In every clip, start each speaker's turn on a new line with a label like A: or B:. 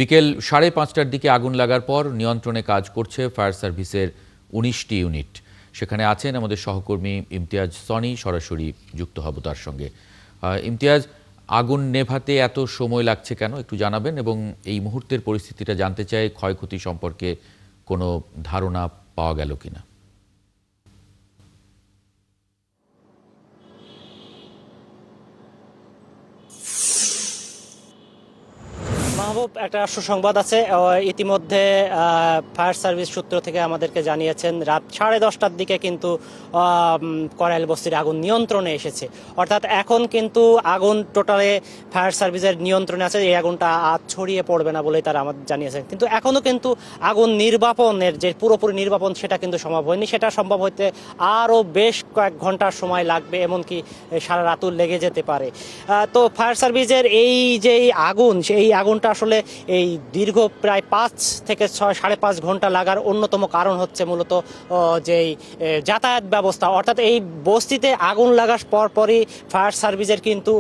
A: বিকেল ৫:৩০টার দিকে আগুন লাগার পর নিয়ন্ত্রণে কাজ করছে ফায়ার সার্ভিসের ১৯টি ইউনিট। সেখানে আছেন আমাদের সহকর্মী ইমতিয়াজ সনি, সরাসরি যুক্ত হব তার সঙ্গে। ইমতিয়াজ, আগুন নেভাতে এত সময় লাগছে কেন একটু জানাবেন, এবং এই মুহূর্তের পরিস্থিতিটা জানতে চাই, ক্ষয়ক্ষতি সম্পর্কে কোনো ধারণা পাওয়া গেল কিনা?
B: মাহবুব, একটা সুসংবাদ আছে। ইতিমধ্যে ফায়ার সার্ভিস সূত্র থেকে আমাদেরকে জানিয়েছেন রাত 10:30টার দিকে কিন্তু করাইল বস্তির আগুন নিয়ন্ত্রণে এসেছে। অর্থাৎ এখন কিন্তু আগুন টোটালে ফায়ার সার্ভিসের নিয়ন্ত্রণে আছে। এই আগুনটা আজ ছড়িয়ে পড়বে না বলেই তারা আমাদের জানিয়েছেন। কিন্তু এখনও কিন্তু আগুন নির্বাপনের যে পুরোপুরি নির্বাপন সেটা কিন্তু সম্ভব হয়নি। সেটা সম্ভব হতে আরও বেশ কয়েক ঘন্টার সময় লাগবে, এমনকি সারা রাতও লেগে যেতে পারে। তো ফায়ার সার্ভিসের এই যে আগুন, সেই আগুনটা আসলে এই দীর্ঘ প্রায় 5 থেকে 6.5 ঘন্টা লাগার অন্যতম কারণ হচ্ছে মূলত যেই যাতায়াত ব্যবস্থা। অর্থাৎ এই বস্তিতে আগুন লাগার পরপরই ফায়ার সার্ভিসের কিন্তু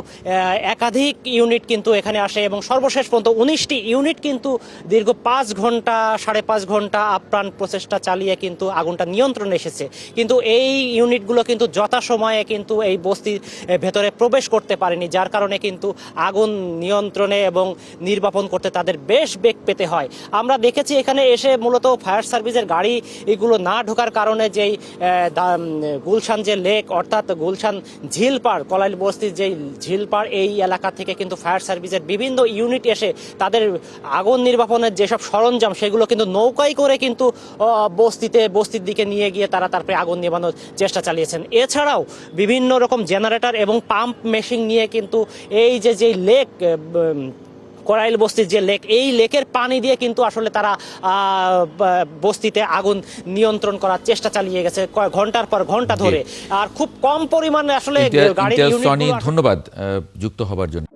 B: একাধিক ইউনিট কিন্তু এখানে আসে, এবং সর্বশেষ পর্যন্ত 19টি ইউনিট কিন্তু দীর্ঘ 5 ঘন্টা 5.5 ঘন্টা আপ্রাণ প্রচেষ্টা চালিয়ে কিন্তু আগুনটা নিয়ন্ত্রণে এসেছে। কিন্তু এই ইউনিটগুলো কিন্তু যথাসময়ে কিন্তু এই বস্তির ভেতরে প্রবেশ করতে পারেনি, যার কারণে কিন্তু আগুন নিয়ন্ত্রণে এবং নির্বাপন করতে তাদের বেশ বেগ পেতে হয়। আমরা দেখেছি এখানে এসে মূলত ফায়ার সার্ভিসের গাড়ি এগুলো না ঢোকার কারণে যেই গুলশান যে লেক, অর্থাৎ গুলশান ঝিলপাড়, কলাইল বস্তির যেই ঝিলপাড়, এই এলাকা থেকে কিন্তু ফায়ার সার্ভিসের বিভিন্ন ইউনিট এসে তাদের আগুন নির্বাপনের যেসব সরঞ্জাম সেগুলো কিন্তু নৌকায় করে কিন্তু বস্তির দিকে নিয়ে গিয়ে তারা তারপরে আগুন নেভানোর চেষ্টা চালিয়েছেন। এছাড়াও বিভিন্ন রকম জেনারেটর এবং পাম্প মেশিন নিয়ে কিন্তু এই যে লেক, করাইল বস্তির যে লেক, এই লেকের পানি দিয়ে কিন্তু আসলে তারা বস্তিতে আগুন নিয়ন্ত্রণ করার চেষ্টা চালিয়ে গেছে ঘন্টার পর ঘন্টা ধরে। আর খুব কম পরিমাণে আসলে গাড়ি ইউনিট।
A: ধন্যবাদ যুক্ত হবার জন্য।